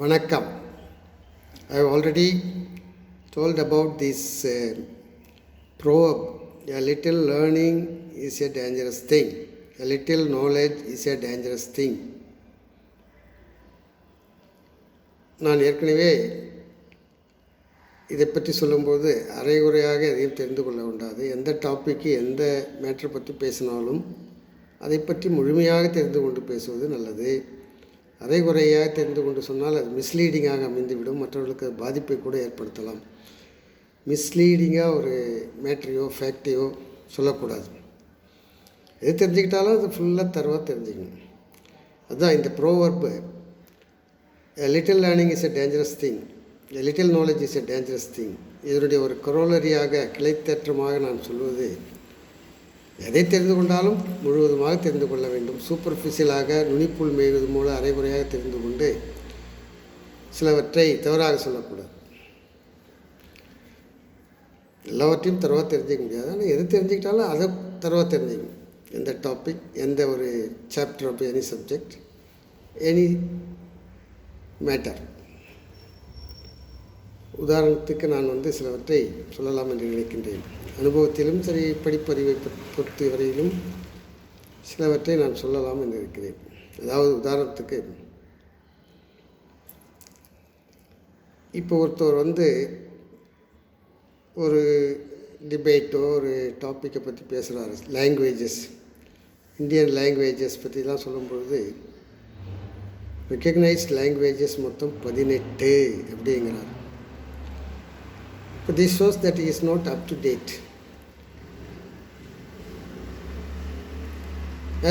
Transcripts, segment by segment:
வணக்கம். I have already told about this proverb. A little learning is a dangerous thing. A little knowledge is a dangerous thing. நான் ஏற்கனவே இதை பற்றி சொல்லும்போது அரைகுறையாக எதையும் தெரிந்து கொள்ள வேண்டாது. எந்த டாப்பிக்கு எந்த மேட்ரை பற்றி பேசினாலும் அதை பற்றி முழுமையாக தெரிந்து கொண்டு பேசுவது நல்லது. அரைகுறையாக தெரிந்து கொண்டு சொன்னால் அது மிஸ்லீடிங்காக அமைந்துவிடும், மற்றவர்களுக்கு பாதிப்பை கூட ஏற்படுத்தலாம். மிஸ்லீடிங்காக ஒரு மேட்ரையோ ஃபேக்டையோ சொல்லக்கூடாது. எது தெரிஞ்சுக்கிட்டாலும் அது ஃபுல்லாக தரவாக தெரிஞ்சுக்கணும். அதுதான் இந்த ப்ரோவர்பு. A little learning is a dangerous thing. A little knowledge is a dangerous thing. இதனுடைய ஒரு கொரோலரியாக கிளைத்தேற்றமாக நான் சொல்வது, எதை தெரிந்து கொண்டாலும் முழுவதுமாக தெரிந்து கொள்ள வேண்டும். சூப்பர்ஃபிஷியலாக நுனிப்புள் மேய்வது மூலம் அரைகுறையாக தெரிந்து கொண்டு சிலவற்றை தவறாக சொல்லக்கூடாது. எல்லாவற்றையும் தரவாக தெரிஞ்சிக்க முடியாது, ஆனால் எது தெரிஞ்சுக்கிட்டாலும் அதை தரவாக தெரிஞ்சுக்கணும். எந்த டாபிக், எந்த ஒரு chapter of any subject, any matter. உதாரணத்துக்கு நான் சிலவற்றை சொல்லலாம் என்று நினைக்கின்றேன். அனுபவத்திலும் சரி, படிப்பறிவை பொறுத்த வரையிலும் சிலவற்றை நான் சொல்லலாம் என்று இருக்கிறேன். அதாவது உதாரணத்துக்கு, இப்போ ஒருத்தர் ஒரு டிபேட்டோ ஒரு டாப்பிக்கை பற்றி பேசுகிறாரு. லாங்குவேஜஸ், இந்தியன் லாங்குவேஜஸ் பற்றிலாம் சொல்லும்பொழுது ரெக்கக்னைஸ்ட் லாங்குவேஜஸ் மொத்தம் 18 அப்படிங்கிறார். But this shows that he is not up to date.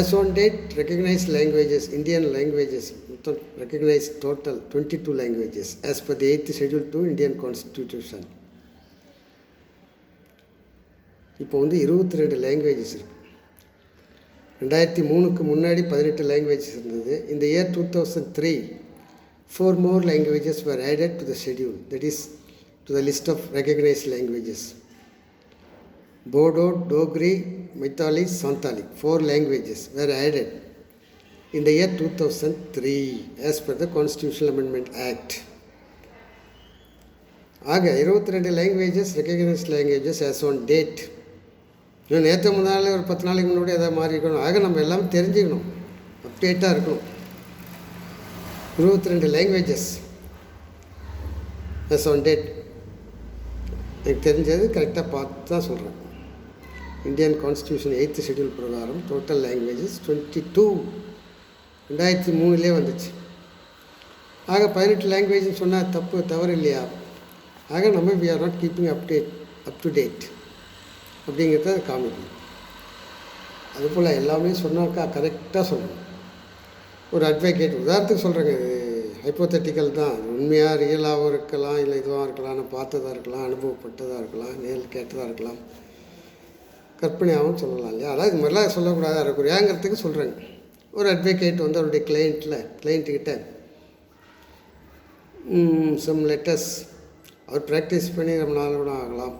As on date, recognized languages, Indian languages, recognized total 22 languages as per the 8th schedule to Indian Constitution. இப்போ 22 languages இருக்கு. 2003க்கு முன்னாடி 18 languages இருந்தது. In the year 2003, 4 more languages were added to the schedule, that is to the list of recognized languages. Bodo, Dogri, Maithili, Santali, 4 languages were added in the year 2003 as per the Constitutional Amendment Act. ஆக 22 languages, recognized languages as on date. இன்னும் நேற்று முன்னாள் ஒரு 10 நாளைக்கு முன்னாடி எதாவது மாறி இருக்கணும். ஆக நம்ம எல்லாமே தெரிஞ்சுக்கணும், அப்டேட்டாக இருக்கணும். 22 languages as on date. எனக்கு தெரிஞ்சது கரெக்டாக பார்த்து தான் சொல்கிறேன். இந்தியன் கான்ஸ்டியூஷன் 8th ஷெட்யூல் பிரகாரம் டோட்டல் லாங்குவேஜஸ் 22 2003 வந்துச்சு. ஆக 18 லாங்குவேஜ்னு சொன்னால் தவறு இல்லையா? ஆக நம்ம we are not keeping up to date அப்படிங்கிறத அது காமிக்கணும். அதுபோல் எல்லாமே சொன்னாக்கா கரெக்டாக சொல்லணும். ஒரு அட்வொகேட் உதாரணத்துக்கு சொல்கிறேங்க, இது ஹைப்போதெட்டிக்கல் தான், உண்மையாக ரியலாகவும் இருக்கலாம், இல்லை இதுவாக இருக்கலாம், நான் பார்த்ததாக இருக்கலாம், அனுபவப்பட்டதாக இருக்கலாம், நேரில் கேட்டதாக இருக்கலாம், கற்பனையாகவும் சொல்லலாம் இல்லையா? அதாவது இது மாதிரிலாம் சொல்லக்கூடாது அறக்குறையாங்கிறதுக்கு சொல்கிறேங்க. ஒரு அட்வொகேட் அவருடைய கிளைண்ட்டுக்கிட்ட சம் லெட்டர்ஸ் அவர் ப்ராக்டிஸ் பண்ணி ரொம்ப நாள் கூட ஆகலாம்,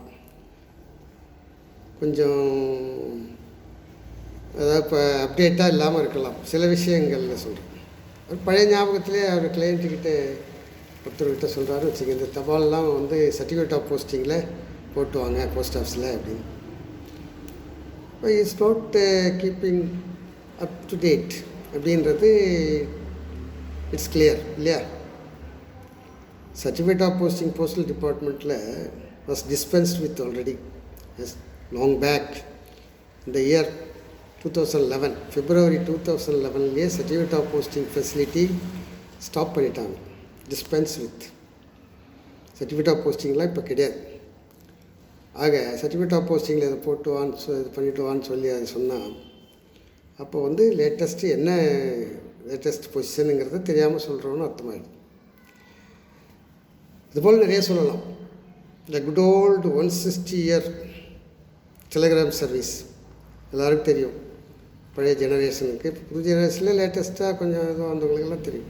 கொஞ்சம் அதாவது இப்போ அப்டேட்டாக இல்லாமல் இருக்கலாம், சில விஷயங்களில் சொல்கிறேன். அவர் பழைய ஞாபகத்திலே அவர் கிளைண்ட்டுக்கிட்ட ஒருத்தர்கிட்ட சொல்கிறாரு வச்சுங்க, இந்த தபால்லாம் சர்டிஃபிகேட் ஆஃப் போஸ்டிங்கில் போட்டுவாங்க போஸ்ட் ஆஃபீஸில் அப்படின்னு. இப்போ is not keeping up to date அப்படின்றது இட்ஸ் கிளியர் இல்லையா? சர்டிஃபிகேட் ஆஃப் போஸ்டிங் போஸ்டல் டிபார்ட்மெண்ட்டில் was dispensed with already long back இந்த year 2011, February 2011 certificate of posting facility stop பண்ணிட்டாங்க. டிஸ்பென்ஸ் வித் சர்டிஃபிகேட் ஆஃப் போஸ்டிங்லாம் இப்போ கிடையாது. ஆக சர்டிஃபிகேட் ஆஃப் போஸ்டிங்கில் இதை போட்டுவான்னு இது பண்ணிவிட்டுவான்னு சொல்லி அது சொன்னால், அப்போ லேட்டஸ்ட்டு என்ன லேட்டஸ்ட் பொசிஷனுங்கிறத தெரியாமல் சொல்கிறோன்னு அர்த்தமாயிடுது. இதுபோல் நிறைய சொல்லலாம். இந்த good old 160 year Telegram service எல்லாருக்கும் தெரியும். பழைய ஜெனரேஷனுக்கு, புது ஜெனரேஷனில் லேட்டஸ்ட்டாக கொஞ்சம் இதுவும் வந்தவங்களுக்கெல்லாம் தெரியும்.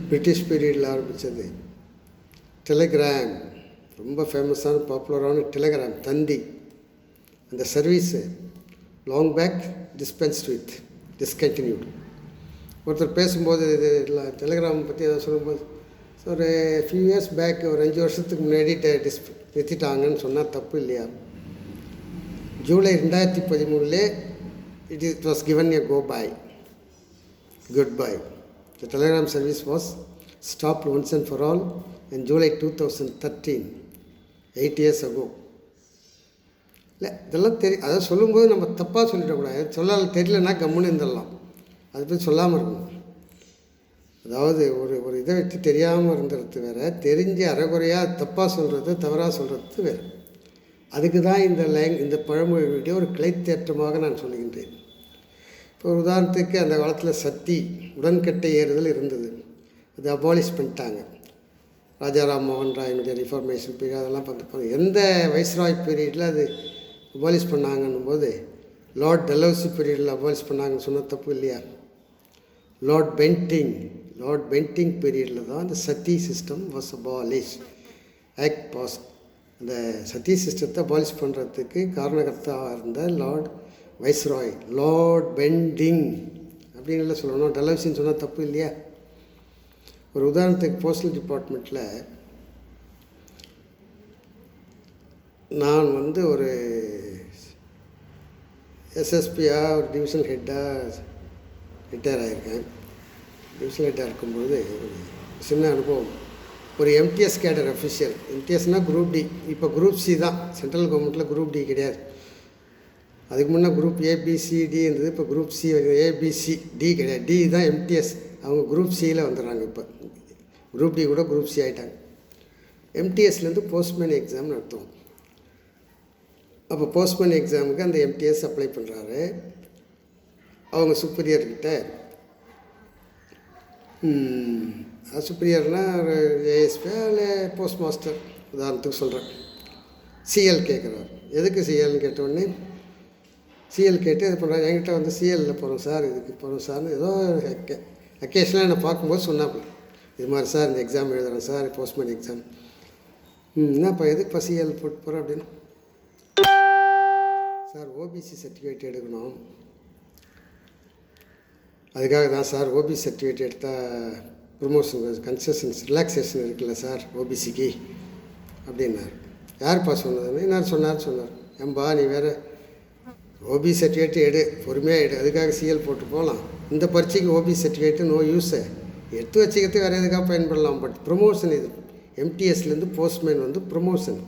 பிரிட்டிஷ் பீரியடில் ஆரம்பித்தது டெலிகிராம், ரொம்ப ஃபேமஸான பாப்புலரான டெலிகிராம் தந்தி. அந்த service long back dispensed with, discontinued. ஒருத்தர் பேசும்போது இது இல்லை டெலிகிராம் பற்றி ஏதாவது சொல்லும்போது ஒரு ஃபியூ இயர்ஸ் பேக் ஒரு 5 வருஷத்துக்கு முன்னாடி நிறுத்திட்டாங்கன்னு சொன்னால் தப்பு இல்லையா? July 2013 it was given a go by, goodbye. The telegram service was stopped once and for all in July 2013, 8 years ago. இல்லை இதெல்லாம் அதாவது சொல்லும்போது நம்ம தப்பாக சொல்லிடக்கூடாது. தெரியலன்னா கம்முன்னு இருந்துடலாம், அது போய் சொல்லாமல் இருக்கணும். அதாவது ஒரு இதை வச்சு தெரியாமல் இருந்துறது வேறு, தெரிஞ்சு அரைகுறையாக தப்பாக சொல்கிறது தவறாக சொல்கிறது வேறு. அதுக்கு தான் இந்த பழமொழியுடைய ஒரு கிளைத்தேற்றமாக நான் சொல்லுகின்றேன். இப்போ உதாரணத்துக்கு அந்த காலத்தில் சத்தி உடன்கட்டை ஏறுதல் இருந்தது, அது அபாலிஷ் பண்ணிட்டாங்க. ராஜாராம் மோகன் ராயினுடைய ரிஃபார்மேஷன் பீரியட் அதெல்லாம் பார்த்து எந்த வைஸ்ராய் பீரியடில் அது அபாலிஷ் பண்ணாங்கன்னும் போது லார்ட் டெலோசி பீரியடில் அபாலிஷ் பண்ணாங்கன்னு சொன்னால் தப்பு இல்லையா? லார்ட் பென்டிங் பீரியடில் தான் இந்த sati system was abolish, act pass. அந்த சத்தி சிஸ்டத்தை அபாலிஷ் பண்ணுறதுக்கு காரணகர்த்தாக இருந்த லார்ட் வைஸ்ராய், லார்ட் பென்டிங் அப்படின்னு சொல்லணும். டெலோசின்னு சொன்னால் தப்பு இல்லையா? ஒரு உதாரணத்துக்கு போஸ்டல் டிபார்ட்மெண்ட்டில் நான் ஒரு எஸ்எஸ்பியாக ஒரு டிவிஷனல் ஹெட்டாக ரிட்டையர் ஆகியிருக்கேன். டிவிஷனல் ஹெட்டாக இருக்கும்பொழுது ஒரு சின்ன அனுபவம். ஒரு எம்டிஎஸ் கேடர் அஃபிஷியல், எம்டிஎஸ்னால் குரூப் டி, இப்போ குரூப் சி தான். சென்ட்ரல் கவர்மெண்ட்டில் குரூப் டி கிடையாது. அதுக்கு முன்னே குரூப் ஏபிசிடி இருந்தது, இப்போ குரூப் சி, ஏபிசிடி கிடையாது. டி தான் எம்டிஎஸ். அவங்க குரூப் சியில் வந்துடுறாங்க. இப்போ குரூப் டி கூட குரூப் சி ஆகிட்டாங்க. எம்டிஎஸ்லேருந்து போஸ்ட்மேன் எக்ஸாம் நடத்துவோம். அப்போ போஸ்ட்மேன் எக்ஸாமுக்கு அந்த எம்டிஎஸ் அப்ளை பண்ணுறாரு. அவங்க சுப்பீரியர்கிட்ட, சுப்பீரியர்னால் ஒரு ஏஎஸ்பியா இல்லை போஸ்ட் மாஸ்டர் உதாரணத்துக்கு சொல்கிறேன், சிஎல் கேட்குறாரு. எதுக்கு சிஎல்னு கேட்டோடனே சிஎல் கேட்டு இது பண்ணுறாரு. என்கிட்ட சிஎல்லில் போகிறோம் சார், இதுக்கு போகிறோம் சார்னு ஏதோ அக்கேஷனாக என்னை பார்க்கும்போது சொன்னாப்புல, இது மாதிரி சார் இந்த எக்ஸாம் எழுதுகிறேன் சார், போஸ்ட்மேன் எக்ஸாம். என்னப்பா எதுக்குப்பா சிஎல் போட்டு போகிறேன் அப்படின்னு. சார் ஓபிசி சர்டிஃபிகேட் எடுக்கணும், அதுக்காக தான் சார். ஓபிசி சர்டிஃபிகேட் எடுத்தால் ப்ரொமோஷன் கன்செஷன்ஸ் ரிலாக்ஸேஷன் இருக்குல்ல சார் ஓபிசிக்கு அப்படின்னார். யாருப்பா சொன்னதுன்னு நான் சொன்னார். ஏம்பா நீ வேறு ஓபிசி சர்டிஃபிகேட்டு எடு, பொறுமையாக எடு, அதுக்காக சிஎல் போட்டு போகலாம். இந்த பரீட்சைக்கு ஓபிசி சர்டிஃபிகேட்டு நோ யூஸு, எடுத்து வச்சுக்கிறது வேறு எதுக்காக பயன்படலாம். பட் ப்ரொமோஷன் இது எம்டிஎஸ்லேருந்து போஸ்ட்மேன் ப்ரொமோஷன்,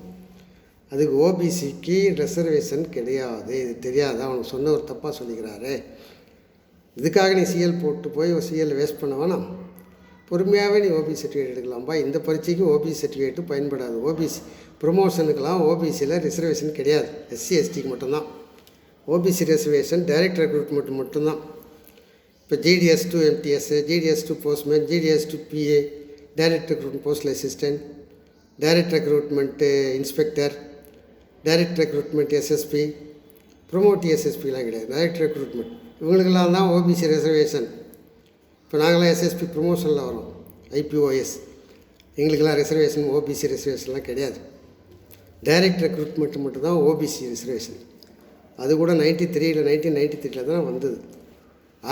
அதுக்கு ஓபிசிக்கு ரிசர்வேஷன் கிடையாது. இது தெரியாது, அவனுக்கு சொன்ன ஒரு தப்பாக சொல்லிக்கிறாரு. இதுக்காக நீ சிஎல் போட்டு போய் சிஎல் வேஸ்ட் பண்ண வேணாம், பொறுமையாகவே நீ ஓபிசி சர்டிஃபிகேட் எடுக்கலாம்ப்பா. இந்த பரீட்சைக்கு ஓபிசி சர்டிஃபிகேட்டு பயன்படாது. ஓபிசி ப்ரொமோஷனுக்கெலாம் ஓபிசியில் ரிசர்வேஷன் கிடையாது, எஸ்சி எஸ்டிக்கு மட்டும்தான். ஓபிசி ரிசர்வேஷன் டைரக்ட் ரெக்ரூட்மெண்ட் மட்டும்தான். இப்போ GDS to MTS, GDS to postman, GDS to PA, direct recruitment postal assistant, direct recruitment inspector, direct recruitment SSP, promote எஸ்எஸ்பிலாம் கிடையாது. டைரக்ட் ரெக்ரூட்மெண்ட் இவங்களுக்கெல்லாம் தான் ஓபிசி ரிசர்வேஷன். இப்போ நாங்களாம் எஸ்எஸ்பி ப்ரொமோஷனில் வரோம், ஐபிஓஎஸ், எங்களுக்கெல்லாம் ரிசர்வேஷன் ஓபிசி ரிசர்வேஷன்லாம் கிடையாது. டைரக்ட் ரெக்ரூட்மெண்ட் மட்டும் தான் ஓபிசி ரிசர்வேஷன். அது கூட 1993 தான் வந்தது.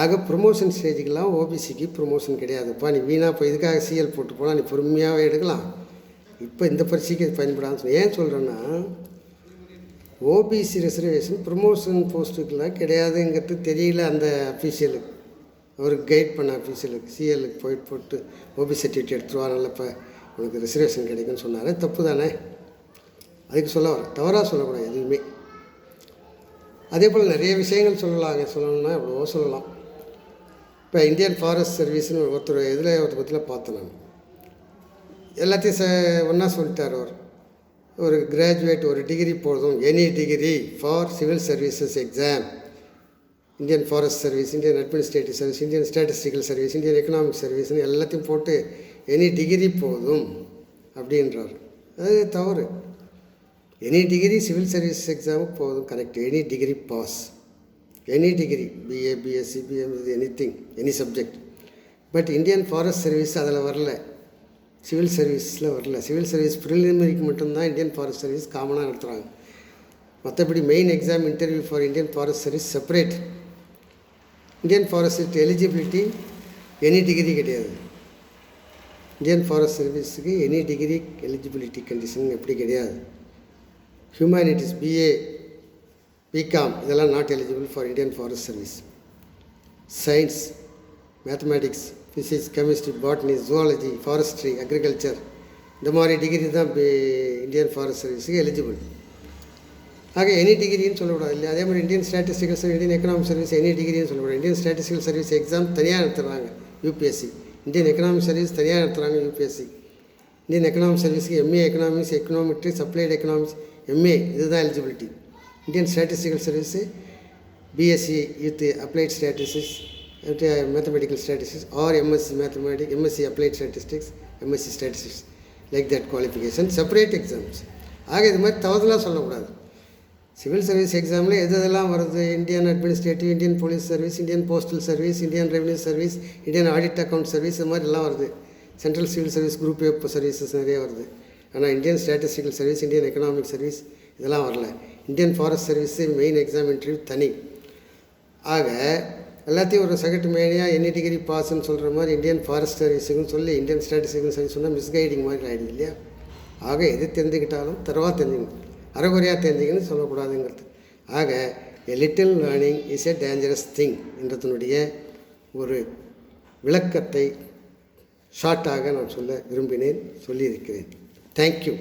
ஆக ப்ரொமோஷன் ஸ்டேஜுக்கெல்லாம் ஓபிசிக்கு ப்ரொமோஷன் கிடையாதுப்பா. நீ வீணாக இப்போ இதுக்காக சிஎல் போட்டு போனால் நீ பொறுமையாகவே எடுக்கலாம். இப்போ இந்த பரீட்சைக்கு இது பயன்படாதுன்னு சொல்லி ஏன் சொல்கிறேன்னா, ஓபிசி ரிசர்வேஷன் ப்ரொமோஷன் போஸ்ட்டுக்கெலாம் கிடையாதுங்கிறது தெரியல அந்த அஃபீஷியலுக்கு, அவருக்கு கைட் பண்ண அஃபீஷியலுக்கு. சிஎலுக்கு போட்டு ஓபிசி சர்டிஃபிகேட் எடுத்துருவா, நல்ல இப்போ உனக்கு ரிசர்வேஷன் கிடைக்குன்னு சொன்னார். தப்பு தானே, அதுக்கு சொல்ல வர தவறாக சொல்லக்கூடாது எதுவுமே. அதே போல் நிறைய விஷயங்கள் சொல்லணும்னா எவ்வளவோ சொல்லலாம். இப்போ இந்தியன் ஃபாரஸ்ட் சர்வீஸ்னு ஒருத்தர் பற்றியில் பார்த்தேன் நான். எல்லாத்தையும் ஒன்றா சொல்லிட்டார் அவர். ஒரு கிராஜுவேட் ஒரு டிகிரி போதும், any degree for civil services exam, Indian forest service, Indian administrative service, Indian statistical service, Indian economic சர்வீஸ்னு எல்லாத்தையும் போட்டு எனி டிகிரி போதும் அப்படின்றார். அது தவறு. எனி டிகிரி சிவில் சர்வீஸ் எக்ஸாமுக்கு போதும், correct. Any degree pass, any degree BA, BSc, BM, anything, any subject. But Indian forest service அதில் வரல, சிவில் சர்வீஸில் வரல. சிவில் சர்வீஸ் ப்ரிலிமினரிக்கு மட்டும்தான் இந்தியன் ஃபாரஸ்ட் சர்வீஸ் காமனாக நடத்துகிறாங்க. மற்றபடி main exam interview for Indian forest service separate. Indian forest eligibility any degree கிடையாது. Indian forest சர்வீஸுக்கு எனி டிகிரி எலிஜிபிலிட்டி கண்டிஷன் எப்படி கிடையாது. ஹியூமனிட்டிஸ் பிஏ பிகாம் இதெல்லாம் not eligible for Indian forest service. Science, mathematics, physics, chemistry, botany, zoology, forestry, agriculture இந்த மாதிரி degree தான் Indian forest சர்வீஸுக்கு eligible. ஆக எனி டிகிரின்னு சொல்லக்கூடாது இல்லையா. அதே மாதிரி Indian statistical service, Indian economic service any டிகிரின்னு சொல்லக்கூடாது. இந்தியன் ஸ்டாட்டிஸ்டிக்கல் சர்வீஸ் எக்ஸாம் தனியாக நடத்துகிறாங்க யூபிஎஸ்சி. இந்தியன் எக்கனாமிக் சர்வீஸ் தனியாக நடத்துகிறாங்க யூபிஎஸ்சி. இந்தியன் எக்கனாமிக் சர்வீஸுக்கு MA economics, econometrics, applied economics, MA இதுதான் eligibility. Indian statistical service BSc with applied statistics, mathematical statistics or MSc mathematics, MSc applied statistics, MSc statistics like that qualification separate exams. ஆக இது மாதிரி தவறுதலாக சொல்லக்கூடாது. Civil service எக்ஸாமில் எதெல்லாம் வருது, Indian administrative, Indian police service, Indian postal service, Indian revenue service, Indian audit account service, இது மாதிரி எல்லாம் வருது. Central civil service, group A services நிறைய வருது. ஆனால் Indian statistical service, Indian economic service இதெல்லாம் வரல. Indian forest service main exam interview தனி. ஆக எல்லாத்தையும் ஒரு சகட்டு மேனியாக எனி டிகிரி பாஸ்ன்னு சொல்கிற மாதிரி இந்தியன் ஃபாரஸ்ட் சர்வீஸுக்குன்னு சொல்லி இந்தியன் ஸ்டாட்டிஸ்டிக்கல் சர்வீஸ் சொன்னால் மிஸ்கைடிங் மாதிரி ஆகிடுது இல்லையா. ஆக எது தெரிஞ்சுக்கிட்டாலும் தரவாக தெரிஞ்சுக்கணும், அரைகுறையாக தெரிஞ்சுக்கணும்னு சொல்லக்கூடாதுங்கிறது. ஆக a little learning is a dangerous thing என்றதனுடைய ஒரு விளக்கத்தை ஷார்ட்டாக நான் சொல்ல விரும்பினேன், சொல்லியிருக்கிறேன். தேங்க்யூ.